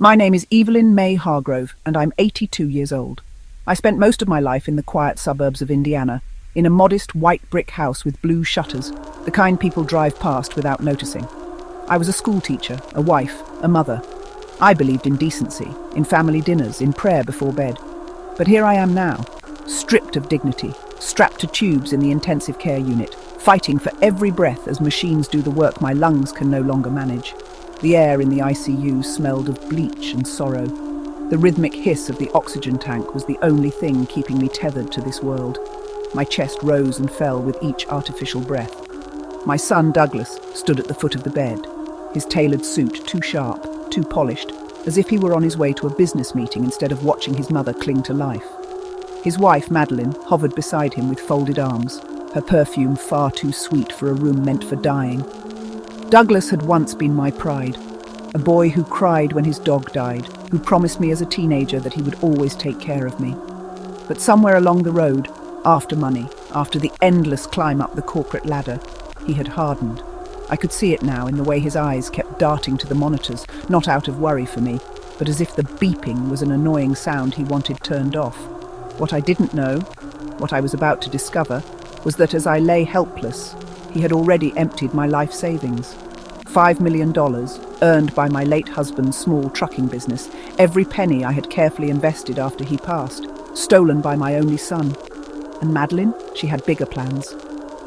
My name is Evelyn May Hargrove, and I'm 82 years old. I spent most of my life in the quiet suburbs of Indiana, in a modest white brick house with blue shutters, the kind people drive past without noticing. I was a school teacher, a wife, a mother. I believed in decency, in family dinners, in prayer before bed. But here I am now, stripped of dignity, strapped to tubes in the intensive care unit, fighting for every breath as machines do the work my lungs can no longer manage. The air in the ICU smelled of bleach and sorrow. The rhythmic hiss of the oxygen tank was the only thing keeping me tethered to this world. My chest rose and fell with each artificial breath. My son, Douglas, stood at the foot of the bed, his tailored suit too sharp, too polished, as if he were on his way to a business meeting instead of watching his mother cling to life. His wife, Madeline, hovered beside him with folded arms, her perfume far too sweet for a room meant for dying. Douglas had once been my pride, a boy who cried when his dog died, who promised me as a teenager that he would always take care of me. But somewhere along the road, after money, after the endless climb up the corporate ladder, he had hardened. I could see it now in the way his eyes kept darting to the monitors, not out of worry for me, but as if the beeping was an annoying sound he wanted turned off. What I didn't know, what I was about to discover, was that as I lay helpless, he had already emptied my life savings. $5 million, earned by my late husband's small trucking business, every penny I had carefully invested after he passed, stolen by my only son. And Madeline, she had bigger plans.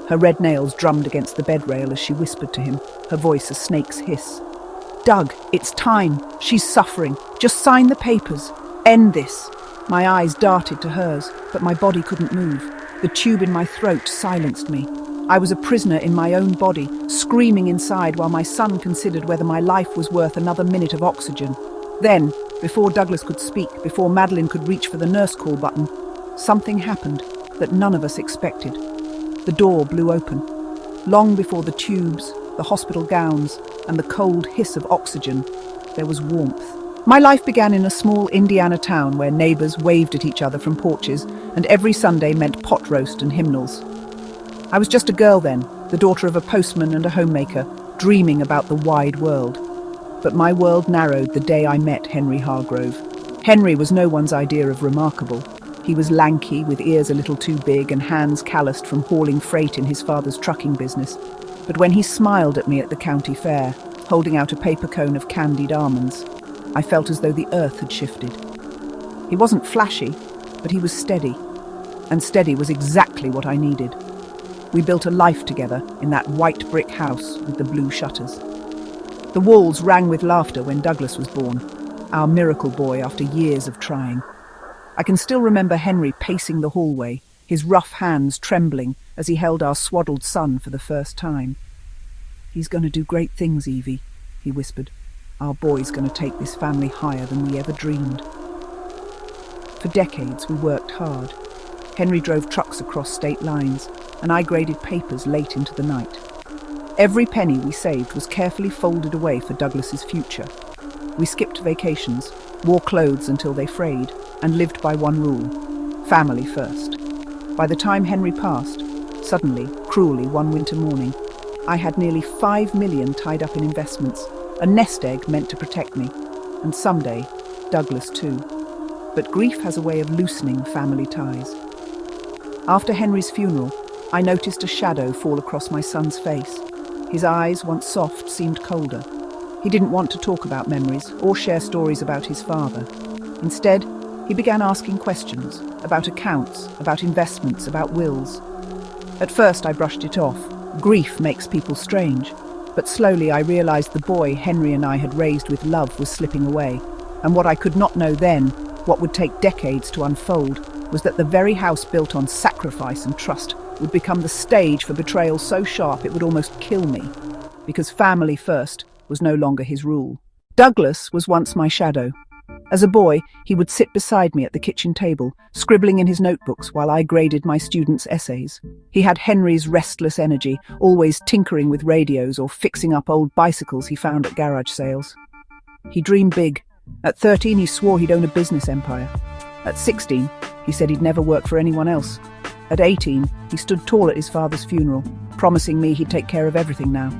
Her red nails drummed against the bed rail as she whispered to him, her voice a snake's hiss. "Doug, it's time. She's suffering. Just sign the papers. End this." My eyes darted to hers, but my body couldn't move. The tube in my throat silenced me. I was a prisoner in my own body, screaming inside while my son considered whether my life was worth another minute of oxygen. Then, before Douglas could speak, before Madeline could reach for the nurse call button, something happened that none of us expected. The door blew open. Long before the tubes, the hospital gowns, and the cold hiss of oxygen, there was warmth. My life began in a small Indiana town where neighbours waved at each other from porches, and every Sunday meant pot roast and hymnals. I was just a girl then, the daughter of a postman and a homemaker, dreaming about the wide world. But my world narrowed the day I met Henry Hargrove. Henry was no one's idea of remarkable. He was lanky, with ears a little too big and hands calloused from hauling freight in his father's trucking business. But when he smiled at me at the county fair, holding out a paper cone of candied almonds, I felt as though the earth had shifted. He wasn't flashy, but he was steady. And steady was exactly what I needed. We built a life together in that white brick house with the blue shutters. The walls rang with laughter when Douglas was born, our miracle boy after years of trying. I can still remember Henry pacing the hallway, his rough hands trembling as he held our swaddled son for the first time. "He's going to do great things, Evie," he whispered. "Our boy's going to take this family higher than we ever dreamed." For decades we worked hard. Henry drove trucks across state lines, and I graded papers late into the night. Every penny we saved was carefully folded away for Douglas's future. We skipped vacations, wore clothes until they frayed, and lived by one rule: family first. By the time Henry passed, suddenly, cruelly, one winter morning, I had nearly $5 million tied up in investments, a nest egg meant to protect me, and someday, Douglas too. But grief has a way of loosening family ties. After Henry's funeral, I noticed a shadow fall across my son's face. His eyes, once soft, seemed colder. He didn't want to talk about memories or share stories about his father. Instead, he began asking questions about accounts, about investments, about wills. At first, I brushed it off. Grief makes people strange. But slowly I realized the boy Henry and I had raised with love was slipping away. And what I could not know then, what would take decades to unfold, was that the very house built on sacrifice and trust would become the stage for betrayal so sharp it would almost kill me, because family first was no longer his rule. Douglas was once my shadow. As a boy, he would sit beside me at the kitchen table, scribbling in his notebooks while I graded my students' essays. He had Henry's restless energy, always tinkering with radios or fixing up old bicycles he found at garage sales. He dreamed big. At 13, he swore he'd own a business empire. At 16, he said he'd never work for anyone else. At 18, he stood tall at his father's funeral, promising me he'd take care of everything now.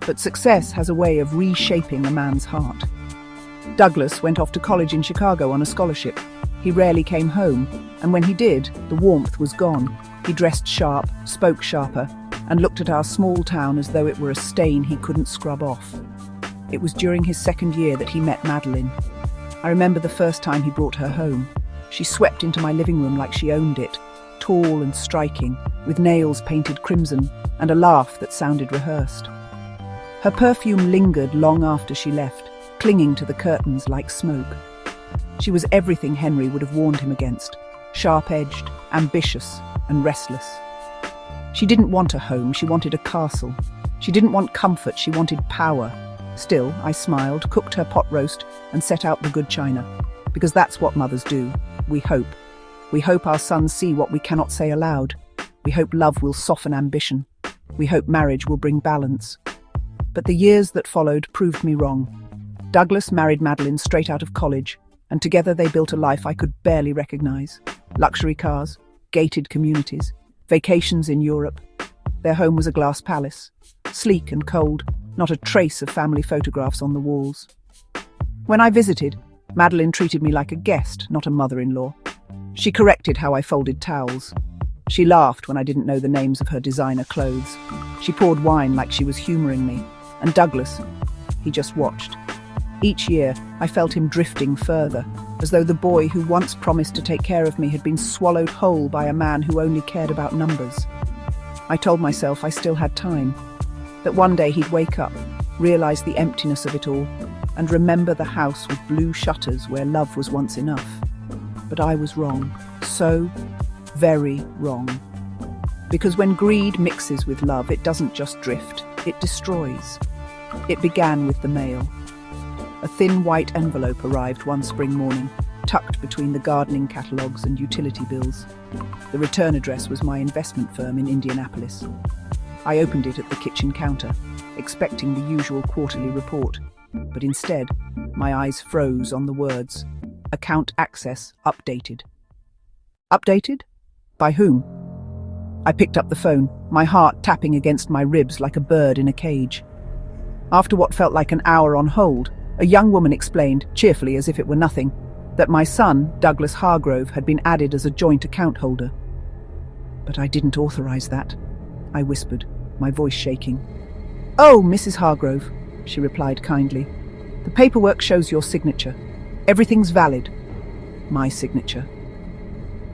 But success has a way of reshaping a man's heart. Douglas went off to college in Chicago on a scholarship. He rarely came home, and when he did, the warmth was gone. He dressed sharp, spoke sharper, and looked at our small town as though it were a stain he couldn't scrub off. It was during his second year that he met Madeline. I remember the first time he brought her home. She swept into my living room like she owned it, tall and striking, with nails painted crimson and a laugh that sounded rehearsed. Her perfume lingered long after she left, clinging to the curtains like smoke. She was everything Henry would have warned him against, sharp-edged, ambitious, and restless. She didn't want a home, she wanted a castle. She didn't want comfort, she wanted power. Still, I smiled, cooked her pot roast, and set out the good china. Because that's what mothers do. We hope. We hope our sons see what we cannot say aloud. We hope love will soften ambition. We hope marriage will bring balance. But the years that followed proved me wrong. Douglas married Madeline straight out of college, and together they built a life I could barely recognize. Luxury cars, gated communities, vacations in Europe. Their home was a glass palace, sleek and cold, not a trace of family photographs on the walls. When I visited, Madeline treated me like a guest, not a mother-in-law. She corrected how I folded towels. She laughed when I didn't know the names of her designer clothes. She poured wine like she was humoring me. And Douglas, he just watched. Each year, I felt him drifting further, as though the boy who once promised to take care of me had been swallowed whole by a man who only cared about numbers. I told myself I still had time, that one day he'd wake up, realize the emptiness of it all, and remember the house with blue shutters where love was once enough. But I was wrong, so very wrong. Because when greed mixes with love, it doesn't just drift, it destroys. It began with the mail. A thin white envelope arrived one spring morning, tucked between the gardening catalogues and utility bills. The return address was my investment firm in Indianapolis. I opened it at the kitchen counter, expecting the usual quarterly report, but instead, my eyes froze on the words, "Account access updated." Updated? By whom? I picked up the phone, my heart tapping against my ribs like a bird in a cage. After what felt like an hour on hold, a young woman explained, cheerfully as if it were nothing, that my son, Douglas Hargrove, had been added as a joint account holder. "But I didn't authorize that," I whispered, my voice shaking. "Oh, Mrs. Hargrove," she replied kindly. "The paperwork shows your signature. Everything's valid." My signature.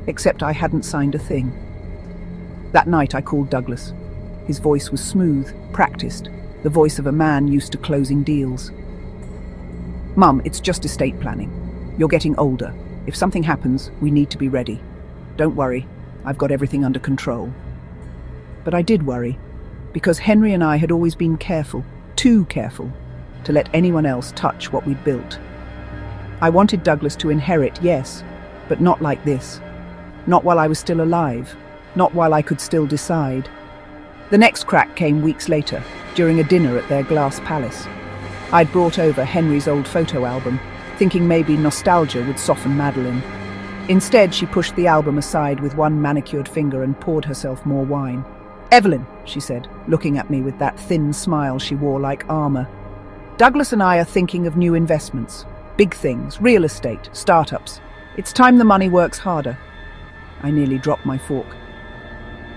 Except I hadn't signed a thing. That night I called Douglas. His voice was smooth, practiced, the voice of a man used to closing deals. "Mum, it's just estate planning. You're getting older. If something happens, we need to be ready. Don't worry, I've got everything under control." But I did worry, because Henry and I had always been careful, too careful, to let anyone else touch what we'd built. I wanted Douglas to inherit, yes, but not like this. Not while I was still alive, not while I could still decide. The next crack came weeks later, during a dinner at their glass palace. I'd brought over Henry's old photo album, thinking maybe nostalgia would soften Madeline. Instead, she pushed the album aside with one manicured finger and poured herself more wine. "Evelyn," she said, looking at me with that thin smile she wore like armor. "Douglas and I are thinking of new investments. Big things, real estate, startups. It's time the money works harder." I nearly dropped my fork.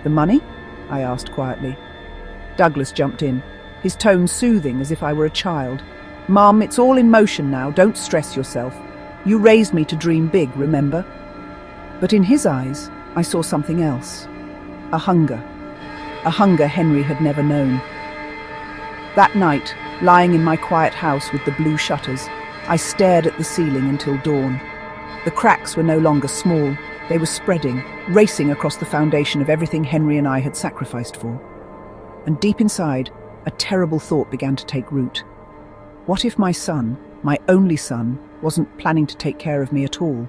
"The money?" I asked quietly. Douglas jumped in, his tone soothing as if I were a child. "Mum, it's all in motion now, don't stress yourself. You raised me to dream big, remember?" But in his eyes, I saw something else. A hunger Henry had never known. That night, lying in my quiet house with the blue shutters, I stared at the ceiling until dawn. The cracks were no longer small, they were spreading, racing across the foundation of everything Henry and I had sacrificed for. And deep inside, a terrible thought began to take root. What if my son, my only son, wasn't planning to take care of me at all?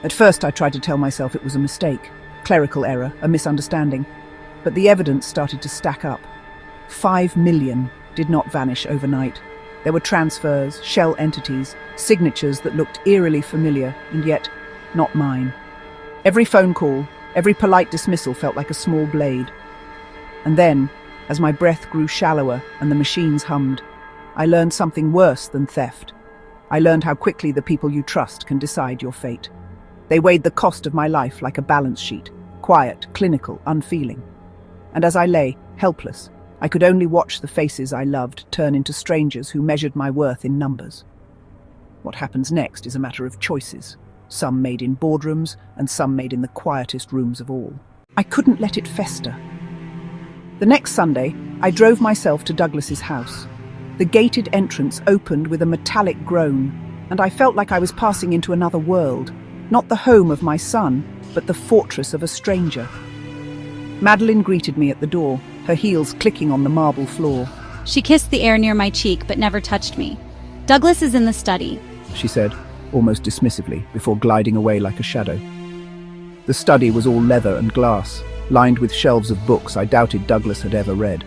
At first I tried to tell myself it was a mistake, clerical error, a misunderstanding, but the evidence started to stack up. 5 million did not vanish overnight. There were transfers, shell entities, signatures that looked eerily familiar, and yet not mine. Every phone call, every polite dismissal felt like a small blade. And then, as my breath grew shallower and the machines hummed, I learned something worse than theft. I learned how quickly the people you trust can decide your fate. They weighed the cost of my life like a balance sheet, quiet, clinical, unfeeling. And as I lay, helpless, I could only watch the faces I loved turn into strangers who measured my worth in numbers. What happens next is a matter of choices, some made in boardrooms and some made in the quietest rooms of all. I couldn't let it fester. The next Sunday, I drove myself to Douglas's house. The gated entrance opened with a metallic groan, and I felt like I was passing into another world, not the home of my son, but the fortress of a stranger. Madeline greeted me at the door, her heels clicking on the marble floor. She kissed the air near my cheek but never touched me. "Douglas is in the study," she said, almost dismissively, before gliding away like a shadow. The study was all leather and glass, lined with shelves of books I doubted Douglas had ever read.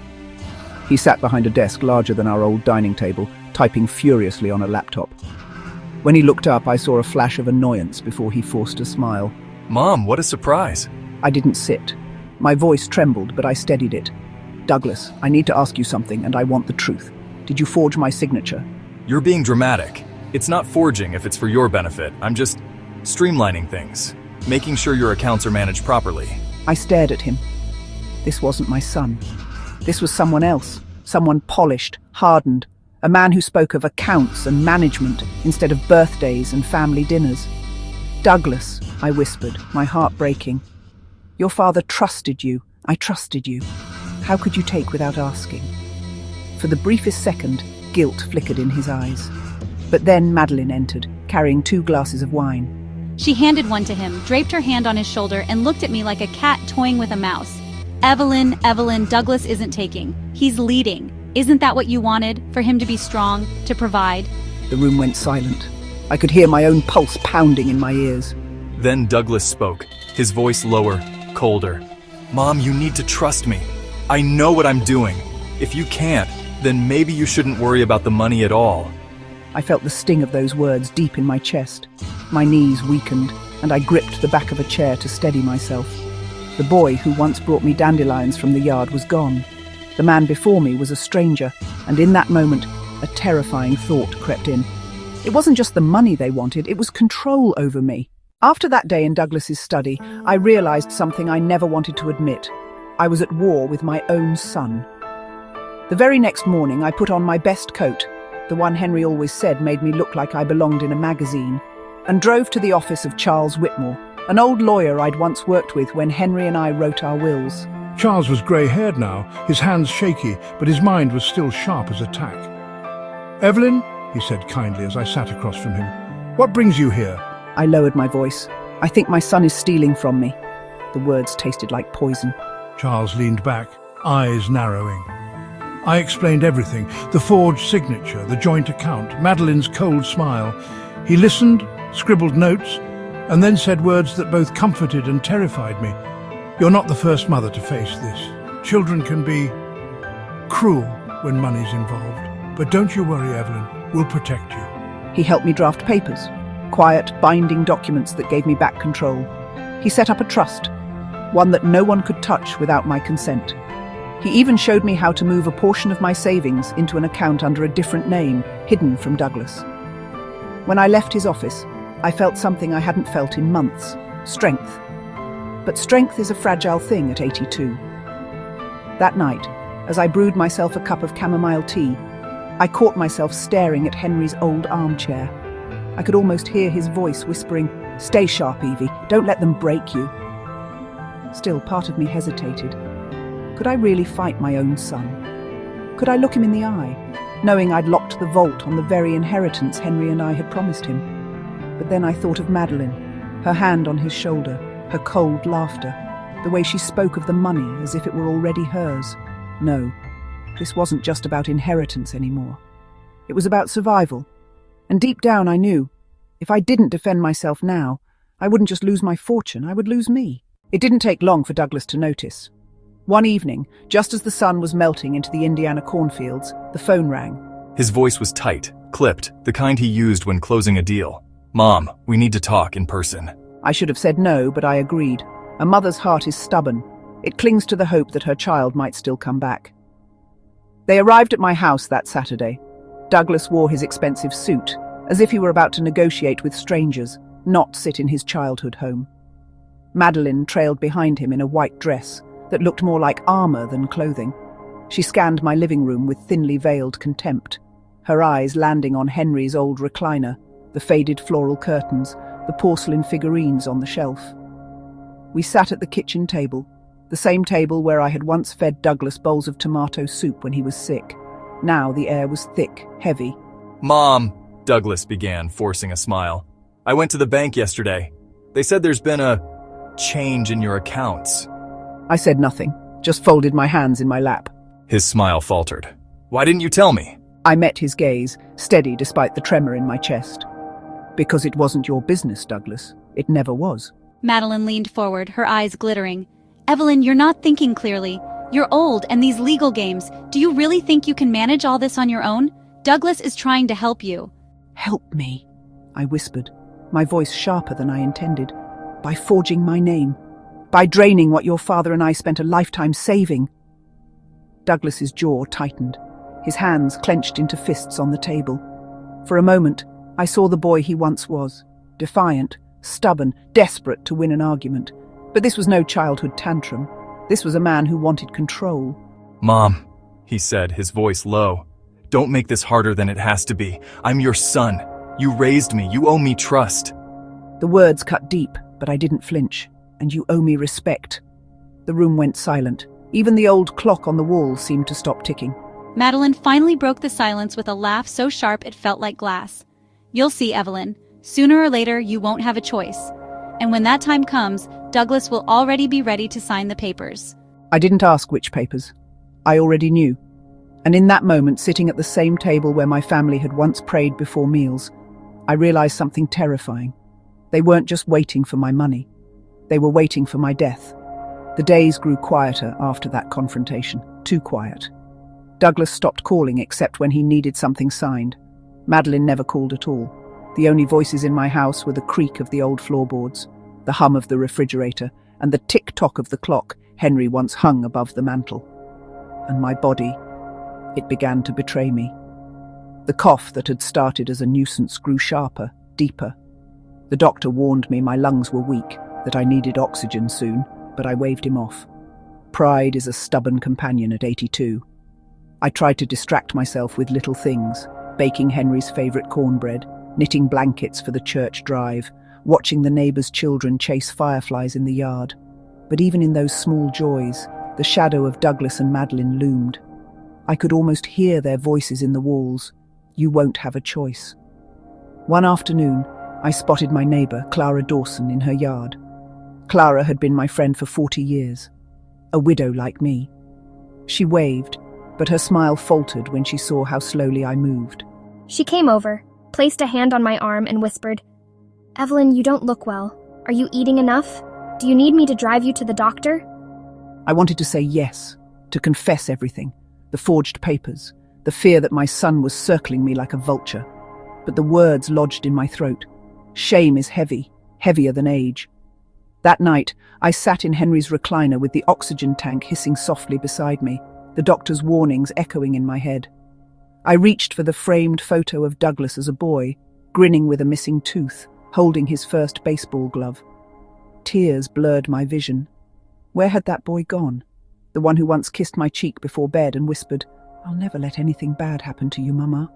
He sat behind a desk larger than our old dining table, typing furiously on a laptop. When he looked up, I saw a flash of annoyance before he forced a smile. Mom, what a surprise. I didn't sit. My voice trembled, but I steadied it. "Douglas, I need to ask you something, and I want the truth. Did you forge my signature?" You're being dramatic. It's not forging if it's for your benefit. I'm just streamlining things, making sure your accounts are managed properly. I stared at him. This wasn't my son. This was someone else, someone polished, hardened, a man who spoke of accounts and management instead of birthdays and family dinners. "Douglas," I whispered, my heart breaking. "Your father trusted you. I trusted you. How could you take without asking?" For the briefest second, guilt flickered in his eyes. But then Madeline entered, carrying 2 glasses of wine. She handed one to him, draped her hand on his shoulder, and looked at me like a cat toying with a mouse. Evelyn, Douglas isn't taking. He's leading. Isn't that what you wanted? For him to be strong, to provide?" The room went silent. I could hear my own pulse pounding in my ears. Then Douglas spoke, his voice lower, colder. "Mom, you need to trust me. I know what I'm doing. If you can't, then maybe you shouldn't worry about the money at all." I felt the sting of those words deep in my chest. My knees weakened, and I gripped the back of a chair to steady myself. The boy who once brought me dandelions from the yard was gone. The man before me was a stranger, and in that moment, a terrifying thought crept in. It wasn't just the money they wanted, it was control over me. After that day in Douglas's study, I realized something I never wanted to admit. I was at war with my own son. The very next morning, I put on my best coat, the one Henry always said made me look like I belonged in a magazine, and drove to the office of Charles Whitmore, an old lawyer I'd once worked with when Henry and I wrote our wills. Charles was grey-haired now, his hands shaky, but his mind was still sharp as a tack. "Evelyn," he said kindly as I sat across from him, "what brings you here?" I lowered my voice. "I think my son is stealing from me." The words tasted like poison. Charles leaned back, eyes narrowing. I explained everything, the forged signature, the joint account, Madeline's cold smile. He listened, scribbled notes, and then said words that both comforted and terrified me. "You're not the first mother to face this. Children can be cruel when money's involved. But don't you worry, Evelyn. We'll protect you." He helped me draft papers, quiet, binding documents that gave me back control. He set up a trust, one that no one could touch without my consent. He even showed me how to move a portion of my savings into an account under a different name, hidden from Douglas. When I left his office, I felt something I hadn't felt in months: strength. But strength is a fragile thing at 82. That night, as I brewed myself a cup of chamomile tea, I caught myself staring at Henry's old armchair. I could almost hear his voice whispering, "Stay sharp, Evie, don't let them break you." Still, part of me hesitated. Could I really fight my own son? Could I look him in the eye, knowing I'd locked the vault on the very inheritance Henry and I had promised him? But then I thought of Madeline, her hand on his shoulder, her cold laughter, the way she spoke of the money as if it were already hers. No, this wasn't just about inheritance anymore. It was about survival. And deep down I knew, if I didn't defend myself now, I wouldn't just lose my fortune, I would lose me. It didn't take long for Douglas to notice. One evening, just as the sun was melting into the Indiana cornfields, the phone rang. His voice was tight, clipped, the kind he used when closing a deal. "Mom, we need to talk in person." I should have said no, but I agreed. A mother's heart is stubborn. It clings to the hope that her child might still come back. They arrived at my house that Saturday. Douglas wore his expensive suit, as if he were about to negotiate with strangers, not sit in his childhood home. Madeline trailed behind him in a white dress that looked more like armor than clothing. She scanned my living room with thinly veiled contempt, her eyes landing on Henry's old recliner, the faded floral curtains, the porcelain figurines on the shelf. We sat at the kitchen table, the same table where I had once fed Douglas bowls of tomato soup when he was sick. Now the air was thick, heavy. Mom, Douglas began, forcing a smile. I went to the bank yesterday. They said there's been a change in your accounts. I said nothing, just folded my hands in my lap. His smile faltered. Why didn't you tell me? I met his gaze, steady despite the tremor in my chest. Because it wasn't your business, Douglas. It never was. Madeline leaned forward, her eyes glittering. Evelyn, you're not thinking clearly. You're old, and these legal games. Do you really think you can manage all this on your own? Douglas is trying to help you. Help me, I whispered, my voice sharper than I intended. By forging my name. By draining what your father and I spent a lifetime saving. Douglas's jaw tightened, his hands clenched into fists on the table. For a moment, I saw the boy he once was, defiant, stubborn, desperate to win an argument. But this was no childhood tantrum. This was a man who wanted control. Mom, he said, his voice low. Don't make this harder than it has to be. I'm your son. You raised me. You owe me trust. The words cut deep, but I didn't flinch. And you owe me respect. The room went silent. Even the old clock on the wall seemed to stop ticking. Madeline finally broke the silence with a laugh so sharp it felt like glass. You'll see, Evelyn. Sooner or later, you won't have a choice. And when that time comes, Douglas will already be ready to sign the papers. I didn't ask which papers. I already knew. And in that moment, sitting at the same table where my family had once prayed before meals, I realized something terrifying. They weren't just waiting for my money. They were waiting for my death. The days grew quieter after that confrontation. Too quiet. Douglas stopped calling except when he needed something signed. Madeline never called at all. The only voices in my house were the creak of the old floorboards, the hum of the refrigerator, and the tick-tock of the clock Henry once hung above the mantel. And my body, it began to betray me. The cough that had started as a nuisance grew sharper, deeper. The doctor warned me my lungs were weak, that I needed oxygen soon, but I waved him off. Pride is a stubborn companion at 82. I tried to distract myself with little things, baking Henry's favourite cornbread, knitting blankets for the church drive, watching the neighbours' children chase fireflies in the yard. But even in those small joys, the shadow of Douglas and Madeline loomed. I could almost hear their voices in the walls. You won't have a choice. One afternoon, I spotted my neighbour, Clara Dawson, in her yard. Clara had been my friend for 40 years, a widow like me. She waved, but her smile faltered when she saw how slowly I moved. She came over, placed a hand on my arm and whispered, "Evelyn, you don't look well. Are you eating enough? Do you need me to drive you to the doctor?" I wanted to say yes, to confess everything, the forged papers, the fear that my son was circling me like a vulture. But the words lodged in my throat. Shame is heavy, heavier than age. That night, I sat in Henry's recliner with the oxygen tank hissing softly beside me, the doctor's warnings echoing in my head. I reached for the framed photo of Douglas as a boy, grinning with a missing tooth, holding his first baseball glove. Tears blurred my vision. Where had that boy gone? The one who once kissed my cheek before bed and whispered, "I'll never let anything bad happen to you, Mama."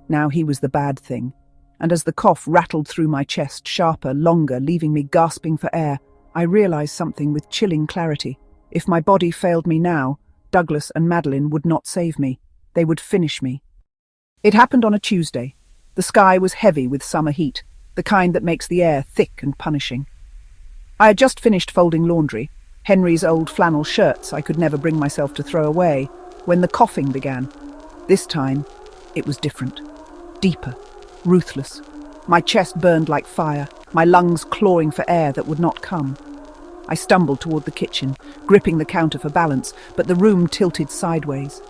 Now he was the bad thing, and as the cough rattled through my chest, sharper, longer, leaving me gasping for air, I realized something with chilling clarity. If my body failed me now, Douglas and Madeline would not save me. They would finish me. It happened on a Tuesday. The sky was heavy with summer heat, the kind that makes the air thick and punishing. I had just finished folding laundry, Henry's old flannel shirts I could never bring myself to throw away, when the coughing began. This time, it was different. Deeper, ruthless. My chest burned like fire, my lungs clawing for air that would not come. I stumbled toward the kitchen, gripping the counter for balance, but the room tilted sideways.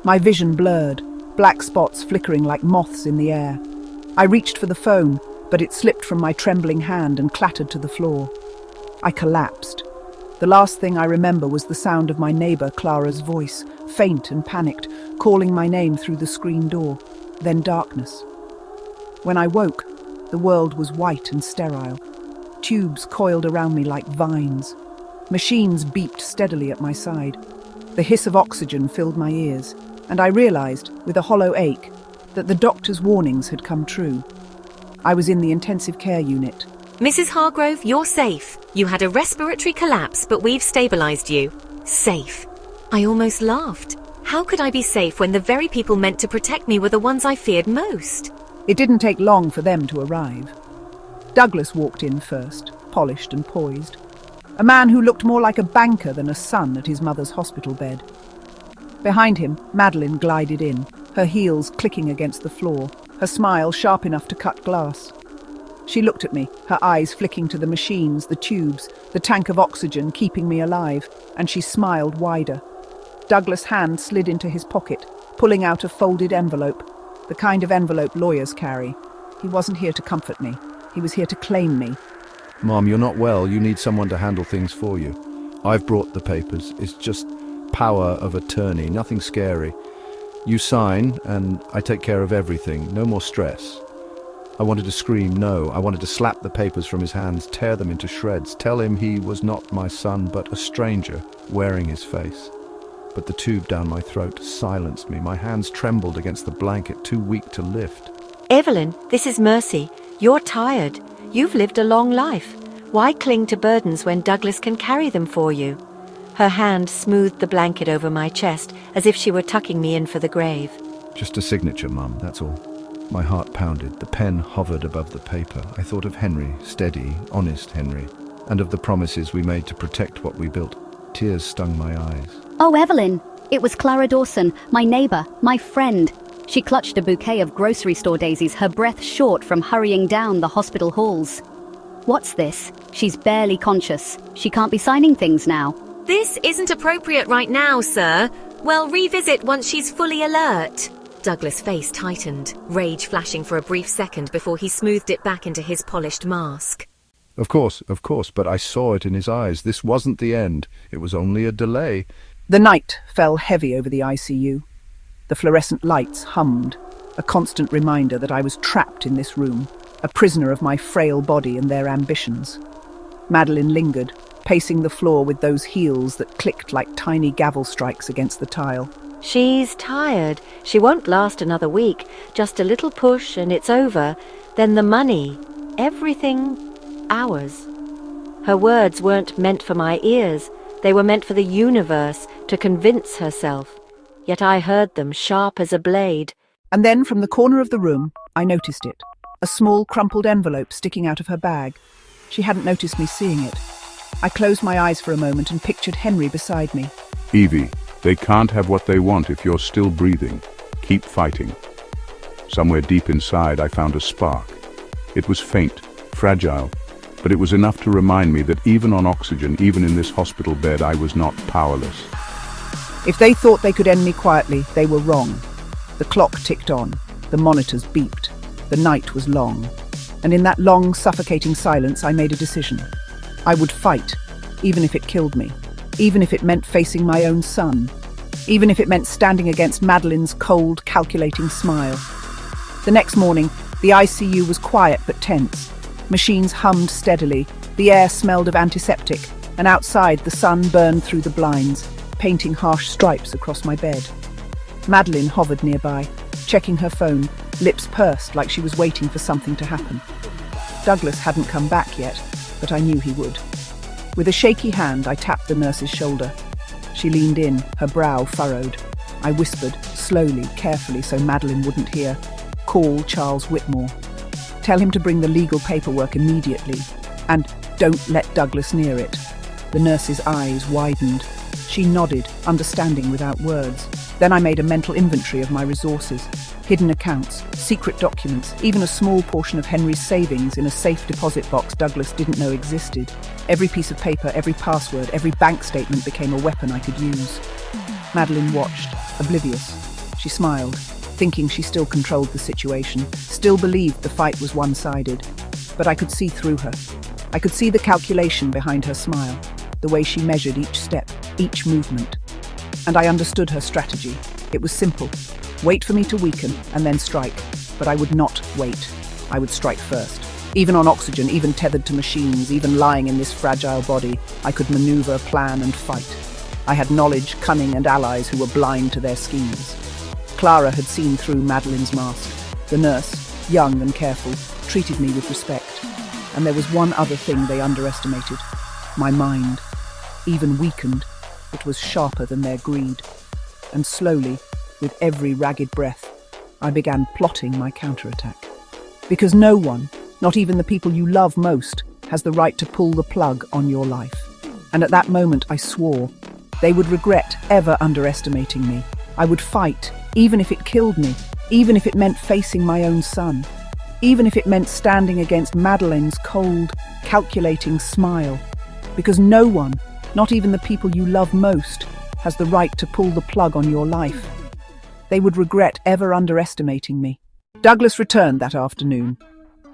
My vision blurred, black spots flickering like moths in the air. I reached for the phone, but it slipped from my trembling hand and clattered to the floor. I collapsed. The last thing I remember was the sound of my neighbour Clara's voice, faint and panicked, calling my name through the screen door. Then darkness. When I woke, the world was white and sterile. Tubes coiled around me like vines. Machines beeped steadily at my side. The hiss of oxygen filled my ears, and I realized, with a hollow ache, that the doctor's warnings had come true. I was in the intensive care unit. Mrs. Hargrove, you're safe. You had a respiratory collapse, but we've stabilized you. Safe. I almost laughed. How could I be safe when the very people meant to protect me were the ones I feared most? It didn't take long for them to arrive. Douglas walked in first, polished and poised. A man who looked more like a banker than a son at his mother's hospital bed. Behind him, Madeline glided in, her heels clicking against the floor, her smile sharp enough to cut glass. She looked at me, her eyes flicking to the machines, the tubes, the tank of oxygen keeping me alive, and she smiled wider. Douglas' hand slid into his pocket, pulling out a folded envelope, the kind of envelope lawyers carry. He wasn't here to comfort me. He was here to claim me. Mom, you're not well. You need someone to handle things for you. I've brought the papers. It's just power of attorney, nothing scary. You sign, and I take care of everything. No more stress. I wanted to scream no. I wanted to slap the papers from his hands, tear them into shreds, tell him he was not my son, but a stranger wearing his face. But the tube down my throat silenced me. My hands trembled against the blanket, too weak to lift. Evelyn, this is Mercy. You're tired. You've lived a long life. Why cling to burdens when Douglas can carry them for you? Her hand smoothed the blanket over my chest, as if she were tucking me in for the grave. Just a signature, Mum, that's all. My heart pounded. The pen hovered above the paper. I thought of Henry, steady, honest Henry, and of the promises we made to protect what we built. Tears stung my eyes. Oh, Evelyn! It was Clara Dawson, my neighbour, my friend. She clutched a bouquet of grocery store daisies, her breath short from hurrying down the hospital halls. What's this? She's barely conscious. She can't be signing things now. This isn't appropriate right now, sir. Well, revisit once she's fully alert. Douglas' face tightened, rage flashing for a brief second before he smoothed it back into his polished mask. Of course, but I saw it in his eyes. This wasn't the end. It was only a delay. The night fell heavy over the ICU. The fluorescent lights hummed, a constant reminder that I was trapped in this room, a prisoner of my frail body and their ambitions. Madeline lingered, pacing the floor with those heels that clicked like tiny gavel strikes against the tile. She's tired. She won't last another week. Just a little push and it's over. Then the money. Everything ours. Her words weren't meant for my ears. They were meant for the universe, to convince herself. Yet I heard them, sharp as a blade. And then from the corner of the room, I noticed it. A small crumpled envelope sticking out of her bag. She hadn't noticed me seeing it. I closed my eyes for a moment and pictured Henry beside me. Evie, they can't have what they want if you're still breathing. Keep fighting. Somewhere deep inside I found a spark. It was faint, fragile, but it was enough to remind me that even on oxygen, even in this hospital bed, I was not powerless. If they thought they could end me quietly, they were wrong. The clock ticked on. The monitors beeped. The night was long. And in that long, suffocating silence, I made a decision. I would fight, even if it killed me. Even if it meant facing my own son. Even if it meant standing against Madeline's cold, calculating smile. The next morning, the ICU was quiet but tense. Machines hummed steadily. The air smelled of antiseptic. And outside, the sun burned through the blinds, painting harsh stripes across my bed. Madeline hovered nearby, checking her phone, lips pursed like she was waiting for something to happen. Douglas hadn't come back yet, but I knew he would. With a shaky hand, I tapped the nurse's shoulder. She leaned in, her brow furrowed. I whispered, slowly, carefully, so Madeline wouldn't hear, "Call Charles Whitmore. Tell him to bring the legal paperwork immediately. And don't let Douglas near it." The nurse's eyes widened. She nodded, understanding without words. Then I made a mental inventory of my resources. Hidden accounts, secret documents, even a small portion of Henry's savings in a safe deposit box Douglas didn't know existed. Every piece of paper, every password, every bank statement became a weapon I could use. Madeline watched, oblivious. She smiled, thinking she still controlled the situation, still believed the fight was one-sided. But I could see through her. I could see the calculation behind her smile, the way she measured each step, each movement. And I understood her strategy. It was simple. Wait for me to weaken and then strike. But I would not wait. I would strike first. Even on oxygen, even tethered to machines, even lying in this fragile body, I could maneuver, plan, and fight. I had knowledge, cunning, and allies who were blind to their schemes. Clara had seen through Madeline's mask. The nurse, young and careful, treated me with respect. And there was one other thing they underestimated. My mind. Even weakened, it was sharper than their greed. And slowly, with every ragged breath, I began plotting my counterattack. Because no one, not even the people you love most, has the right to pull the plug on your life. And at that moment I swore they would regret ever underestimating me. I would fight, even if it killed me, even if it meant facing my own son, even if it meant standing against Madeline's cold, calculating smile. Because no one, not even the people you love most, has the right to pull the plug on your life. They would regret ever underestimating me. Douglas returned that afternoon,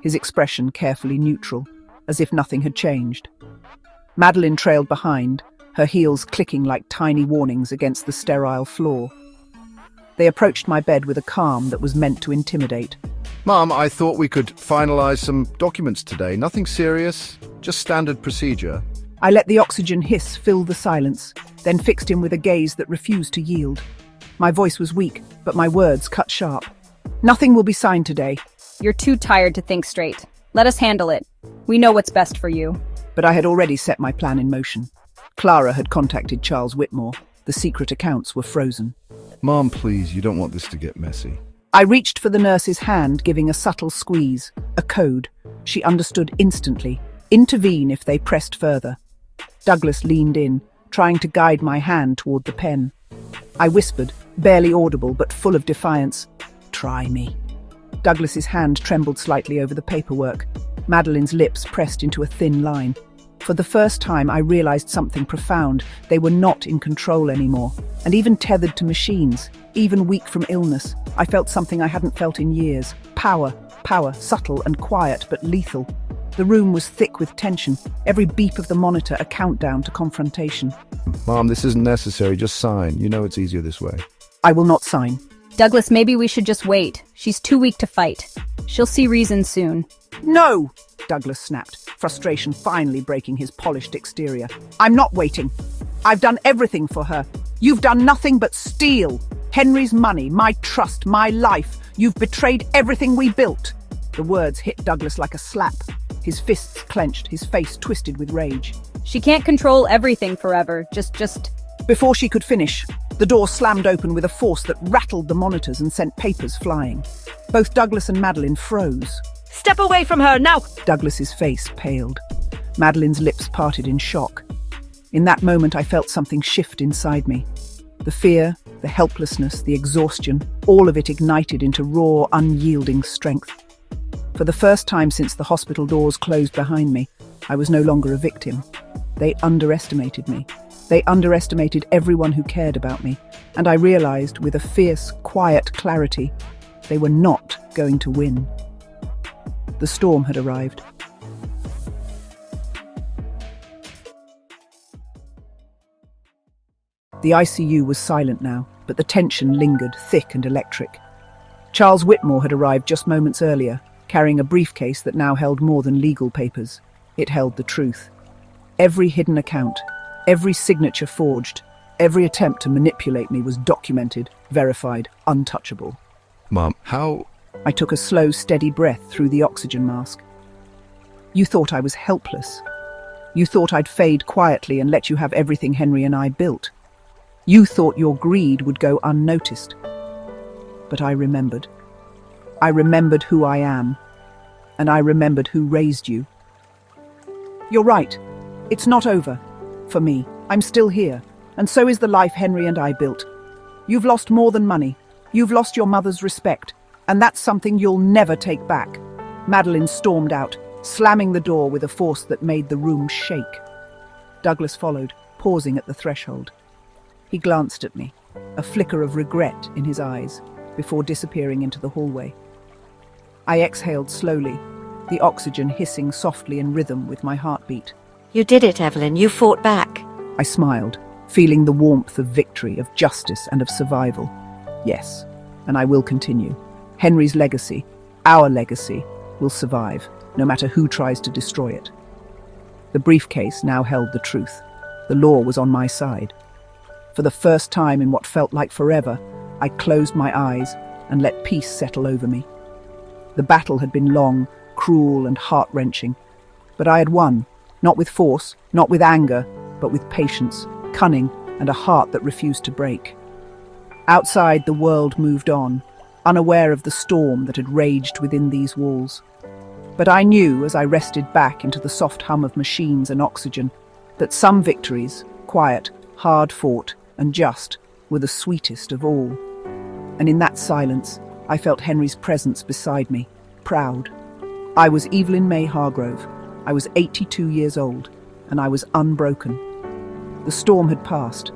his expression carefully neutral, as if nothing had changed. Madeline trailed behind, her heels clicking like tiny warnings against the sterile floor. They approached my bed with a calm that was meant to intimidate. Mom, I thought we could finalize some documents today. Nothing serious, just standard procedure. I let the oxygen hiss fill the silence, then fixed him with a gaze that refused to yield. My voice was weak, but my words cut sharp. Nothing will be signed today. You're too tired to think straight. Let us handle it. We know what's best for you. But I had already set my plan in motion. Clara had contacted Charles Whitmore. The secret accounts were frozen. Mom, please, you don't want this to get messy. I reached for the nurse's hand, giving a subtle squeeze, a code. She understood instantly. Intervene if they pressed further. Douglas leaned in, trying to guide my hand toward the pen. I whispered, barely audible but full of defiance, "Try me." Douglas's hand trembled slightly over the paperwork. Madeline's lips pressed into a thin line. For the first time, I realized something profound. They were not in control anymore. And even tethered to machines, even weak from illness, I felt something I hadn't felt in years. Power, subtle and quiet, but lethal. The room was thick with tension, every beep of the monitor a countdown to confrontation. Mom, this isn't necessary, just sign. You know it's easier this way. I will not sign. Douglas, maybe we should just wait. She's too weak to fight. She'll see reason soon. No! Douglas snapped, frustration finally breaking his polished exterior. I'm not waiting. I've done everything for her. You've done nothing but steal. Henry's money, my trust, my life. You've betrayed everything we built. The words hit Douglas like a slap. His fists clenched, his face twisted with rage. She can't control everything forever. Just... Before she could finish, the door slammed open with a force that rattled the monitors and sent papers flying. Both Douglas and Madeline froze. Step away from her, now! Douglas's face paled. Madeline's lips parted in shock. In that moment, I felt something shift inside me. The fear, the helplessness, the exhaustion, all of it ignited into raw, unyielding strength. For the first time since the hospital doors closed behind me, I was no longer a victim. They underestimated me. They underestimated everyone who cared about me, and I realized with a fierce, quiet clarity, they were not going to win. The storm had arrived. The ICU was silent now, but the tension lingered, thick and electric. Charles Whitmore had arrived just moments earlier, carrying a briefcase that now held more than legal papers. It held the truth. Every hidden account, every signature forged, every attempt to manipulate me was documented, verified, untouchable. Mom, how... I took a slow, steady breath through the oxygen mask. You thought I was helpless. You thought I'd fade quietly and let you have everything Henry and I built. You thought your greed would go unnoticed. But I remembered. I remembered who I am, and I remembered who raised you. You're right. It's not over. For me, I'm still here, and so is the life Henry and I built. You've lost more than money. You've lost your mother's respect, and that's something you'll never take back. Madeline stormed out, slamming the door with a force that made the room shake. Douglas followed, pausing at the threshold. He glanced at me, a flicker of regret in his eyes, before disappearing into the hallway. I exhaled slowly, the oxygen hissing softly in rhythm with my heartbeat. You did it, Evelyn. You fought back. I smiled, feeling the warmth of victory, of justice and of survival. Yes, and I will continue. Henry's legacy, our legacy, will survive, no matter who tries to destroy it. The briefcase now held the truth. The law was on my side. For the first time in what felt like forever, I closed my eyes and let peace settle over me. The battle had been long, cruel, and heart-wrenching, but I had won, not with force, not with anger, but with patience, cunning, and a heart that refused to break. Outside, the world moved on, unaware of the storm that had raged within these walls. But I knew, as I rested back into the soft hum of machines and oxygen, that some victories, quiet, hard-fought, and just, were the sweetest of all. And in that silence, I felt Henry's presence beside me, proud. I was Evelyn May Hargrove. I was 82 years old, and I was unbroken. The storm had passed,